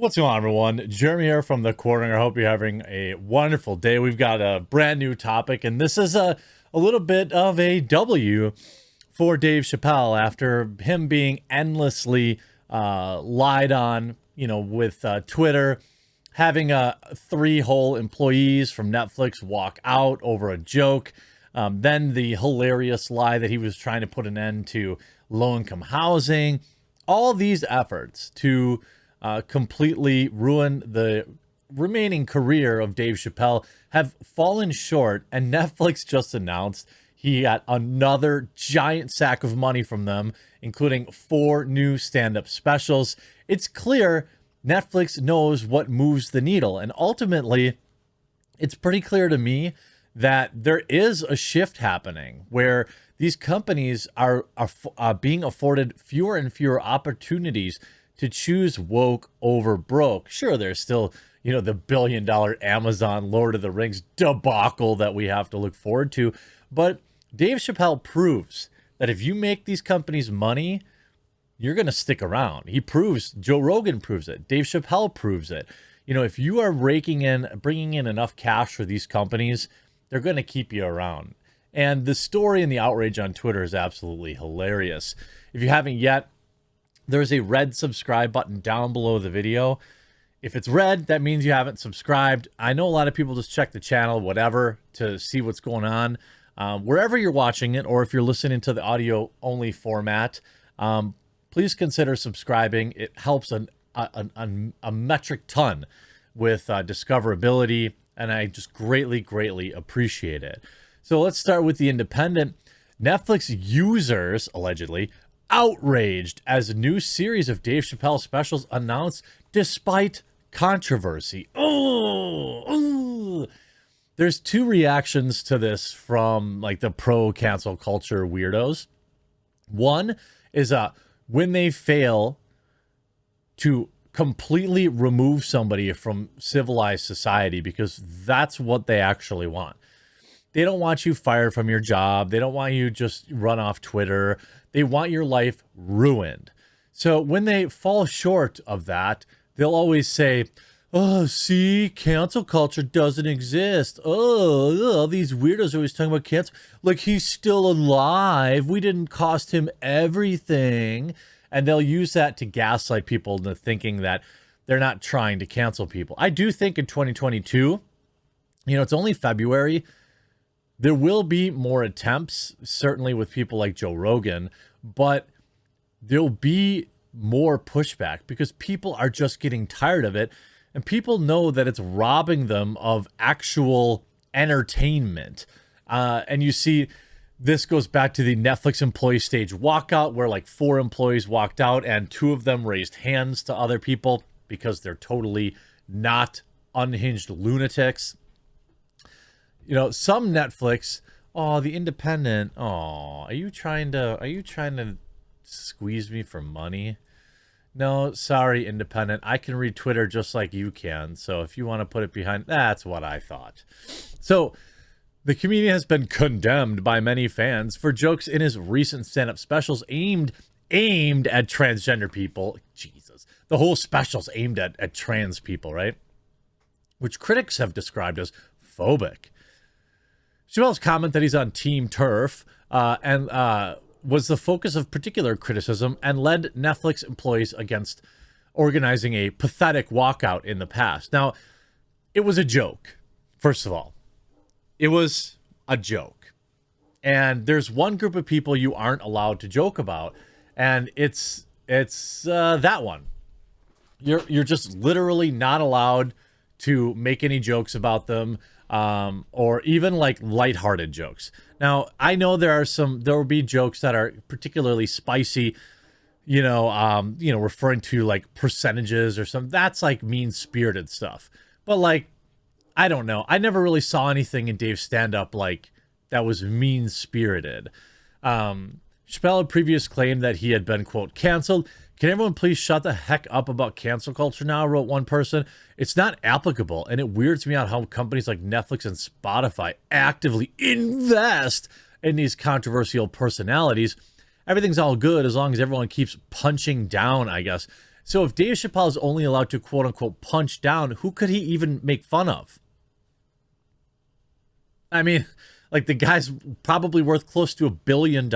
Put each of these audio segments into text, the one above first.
What's going on, everyone? Jeremy here from The Corner. I hope you're having a wonderful day. We've got a brand new topic, and this is a little bit of a W for Dave Chappelle after him being endlessly lied on, with Twitter, having three whole employees from Netflix walk out over a joke. Then the hilarious lie that he was trying to put an end to low-income housing. All these efforts to completely ruin the remaining career of Dave Chappelle have fallen short, and Netflix just announced he got another giant sack of money from them, including 4 new stand-up specials. It's clear Netflix knows what moves the needle, and ultimately, it's pretty clear to me that there is a shift happening where these companies are being afforded fewer and fewer opportunities to choose woke over broke. Sure, there's still, the billion-dollar Amazon Lord of the Rings debacle that we have to look forward to. But Dave Chappelle proves that if you make these companies money, you're going to stick around. He proves, Joe Rogan proves it. Dave Chappelle proves it. If you are bringing in enough cash for these companies, they're going to keep you around. And the story and the outrage on Twitter is absolutely hilarious. If you haven't yet, there's a red subscribe button down below the video. If it's red, that means you haven't subscribed. I know a lot of people just check the channel, whatever, to see what's going on. Wherever you're watching it, or if you're listening to the audio only format, please consider subscribing. It helps a metric ton with discoverability, and I just greatly, greatly appreciate it. So let's start with The Independent. Netflix users, allegedly, outraged as a new series of Dave Chappelle specials announced despite controversy. There's 2 reactions to this from the pro cancel culture weirdos. One is when they fail to completely remove somebody from civilized society, because that's what they actually want. They don't want you fired from your job. They don't want you just run off Twitter. They want your life ruined. So when they fall short of that, they'll always say, oh, see, cancel culture doesn't exist. Oh, these weirdos are always talking about cancel. Like, he's still alive. We didn't cost him everything. And they'll use that to gaslight people into thinking that they're not trying to cancel people. I do think in 2022, it's only February. There will be more attempts, certainly with people like Joe Rogan, but there'll be more pushback because people are just getting tired of it, and people know that it's robbing them of actual entertainment. And you see, this goes back to the Netflix employee stage walkout, where 4 employees walked out and 2 of them raised hands to other people because they're totally not unhinged lunatics. Some Netflix, The Independent, are you trying to squeeze me for money? No, sorry, Independent. I can read Twitter just like you can. So if you want to put it behind, that's what I thought. So the comedian has been condemned by many fans for jokes in his recent stand-up specials aimed at transgender people. Jesus. The whole special's aimed at trans people, right? Which critics have described as phobic. Chappelle's comment that he's on Team Turf was the focus of particular criticism and led Netflix employees against organizing a pathetic walkout in the past. Now, it was a joke, first of all. It was a joke. And there's one group of people you aren't allowed to joke about, and it's that one. You're just literally not allowed to make any jokes about them. Or even lighthearted jokes. Now, I know there will be jokes that are particularly spicy, referring to percentages or something. That's mean-spirited stuff. But I don't know. I never really saw anything in Dave's stand-up that was mean-spirited. Chappelle had previously claimed that he had been, quote, canceled. Can everyone please shut the heck up about cancel culture now, wrote one person. It's not applicable, and it weirds me out how companies like Netflix and Spotify actively invest in these controversial personalities. Everything's all good as long as everyone keeps punching down, I guess. So if Dave Chappelle is only allowed to quote unquote punch down, who could he even make fun of? I mean, like, the guy's probably worth close to $1 billion.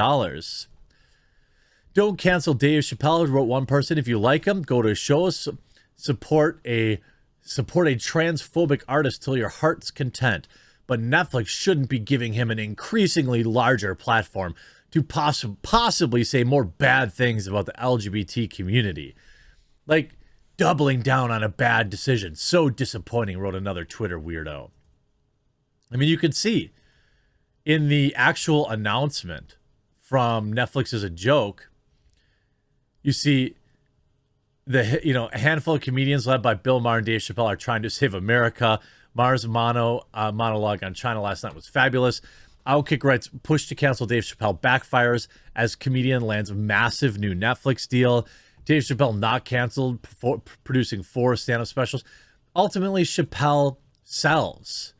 Don't cancel Dave Chappelle, wrote one person. If you like him, go to his shows, support a transphobic artist till your heart's content. But Netflix shouldn't be giving him an increasingly larger platform to possibly say more bad things about the LGBT community. Like, doubling down on a bad decision. So disappointing, wrote another Twitter weirdo. I mean, you could see in the actual announcement from Netflix as a joke, you see a handful of comedians led by Bill Maher and Dave Chappelle are trying to save America. Maher's monologue on China last night was fabulous. Outkick writes, push to cancel Dave Chappelle backfires as comedian lands massive new Netflix deal. Dave Chappelle not canceled, producing 4 stand-up specials. Ultimately, Chappelle sells.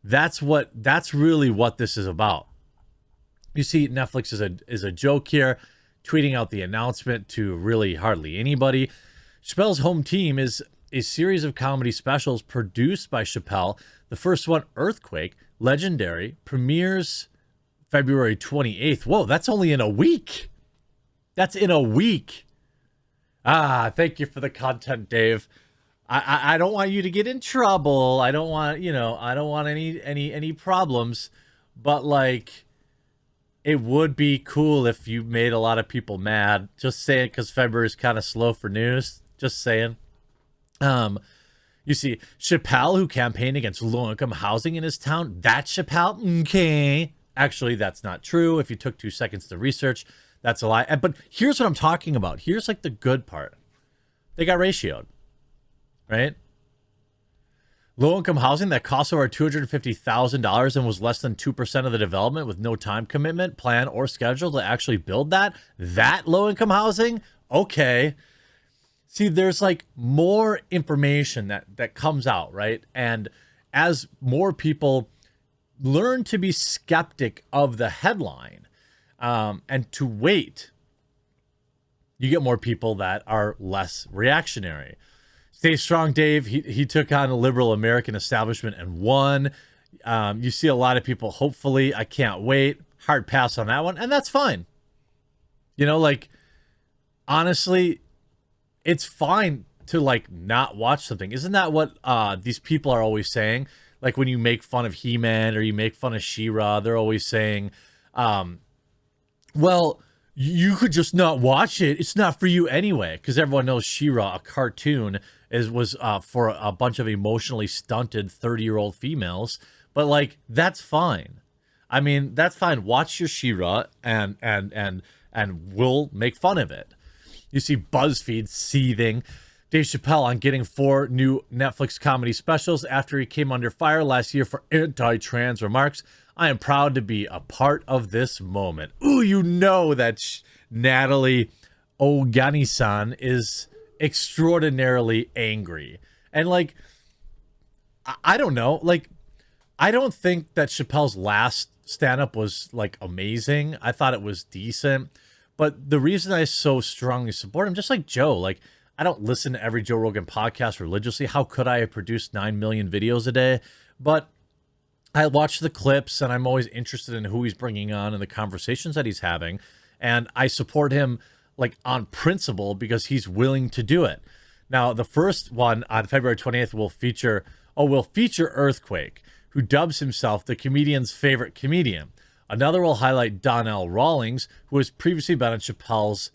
That's really what this is about. You see, Netflix is a joke here, tweeting out the announcement to really hardly anybody. Chappelle's home team is a series of comedy specials produced by Chappelle. The first one, Earthquake, Legendary, premieres February 28th. Whoa, that's only in a week. That's in a week. Thank you for the content, Dave. I don't want you to get in trouble. I don't want any problems, but like, it would be cool if you made a lot of people mad. Just saying, because February is kind of slow for news. Just saying. You see, Chappelle, who campaigned against low-income housing in his town. That's Chappelle? Okay. Actually, that's not true. If you took 2 seconds to research, that's a lie. But here's what I'm talking about. Here's like the good part. They got ratioed, right? Low-income housing that costs over $250,000 and was less than 2% of the development with no time commitment, plan, or schedule to actually build that. That low-income housing? Okay. See, there's like more information that comes out, right? And as more people learn to be skeptic of the headline and to wait, you get more people that are less reactionary. Stay strong, Dave. He took on a liberal American establishment and won. You see a lot of people, hopefully, I can't wait. Hard pass on that one. And that's fine. Like, honestly, it's fine to like not watch something. Isn't that what these people are always saying? Like when you make fun of He-Man or you make fun of She-Ra, they're always saying, well, you could just not watch it. It's not for you anyway. Because everyone knows She-Ra, a cartoon, was for a bunch of emotionally stunted 30-year-old females. But like, that's fine. I mean, that's fine. Watch your She-Ra and we'll make fun of it. You see BuzzFeed seething. Dave Chappelle on getting 4 new Netflix comedy specials after he came under fire last year for anti-trans remarks. I am proud to be a part of this moment. Ooh, that Natalie Ogani-san is extraordinarily angry. And like, I don't know. Like, I don't think that Chappelle's last stand-up was like amazing. I thought it was decent. But the reason I so strongly support him, just like Joe, like, I don't listen to every Joe Rogan podcast religiously. How could I have produced 9 million videos a day? But I watch the clips and I'm always interested in who he's bringing on and the conversations that he's having. And I support him like on principle because he's willing to do it. Now, the first one on February 28th will feature Earthquake, who dubs himself the comedian's favorite comedian. Another will highlight Donnell Rawlings, who has previously been on Chappelle's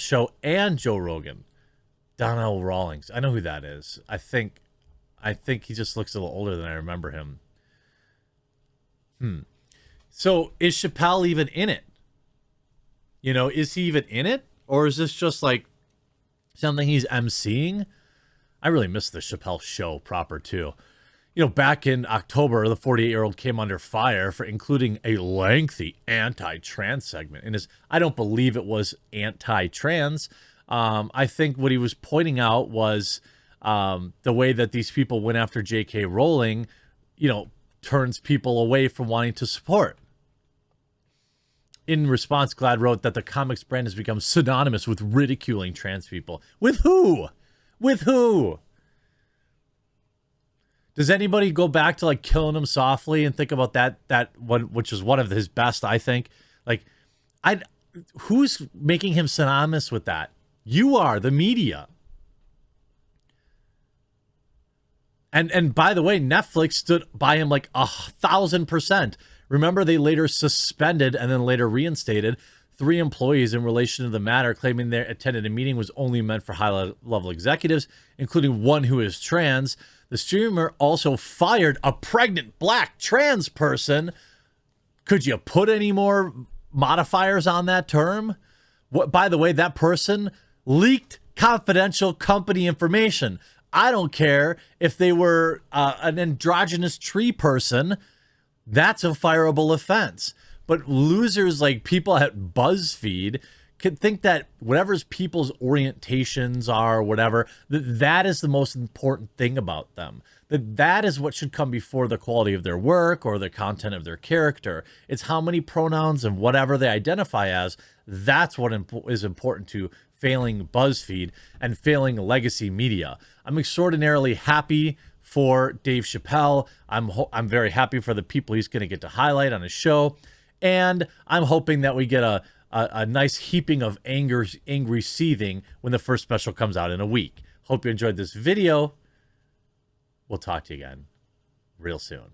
show and Joe Rogan. Donnell Rawlings, I know who that is. I think he just looks a little older than I remember him. So is Chappelle even in it? Is he even in it, or is this just like something he's emceeing? I really miss the Chappelle show proper too. Back in October, the 48-year-old came under fire for including a lengthy anti-trans segment. And I don't believe it was anti-trans. I think what he was pointing out was the way that these people went after J.K. Rowling, turns people away from wanting to support. In response, Glad wrote that the comics brand has become synonymous with ridiculing trans people. With who? With who? Does anybody go back to like Killing Him Softly and think about that one, which is one of his best, I think? Like, who's making him synonymous with that? You are, the media. And by the way, Netflix stood by him like 1,000%. Remember, they later suspended and then later reinstated 3 employees in relation to the matter, claiming they attended a meeting was only meant for high-level executives, including one who is trans. The streamer also fired a pregnant black trans person. Could you put any more modifiers on that term? What, by the way, that person leaked confidential company information. I don't care if they were an androgynous tree person. That's a fireable offense. But losers like people at BuzzFeed could think that whatever's people's orientations are, whatever, that is the most important thing about them. That is what should come before the quality of their work or the content of their character. It's how many pronouns and whatever they identify as. That's what is important to failing BuzzFeed and failing legacy media. I'm extraordinarily happy for Dave Chappelle. I'm very happy for the people he's going to get to highlight on his show. And I'm hoping that we get a nice heaping of angry seething when the first special comes out in a week. Hope you enjoyed this video. We'll talk to you again real soon.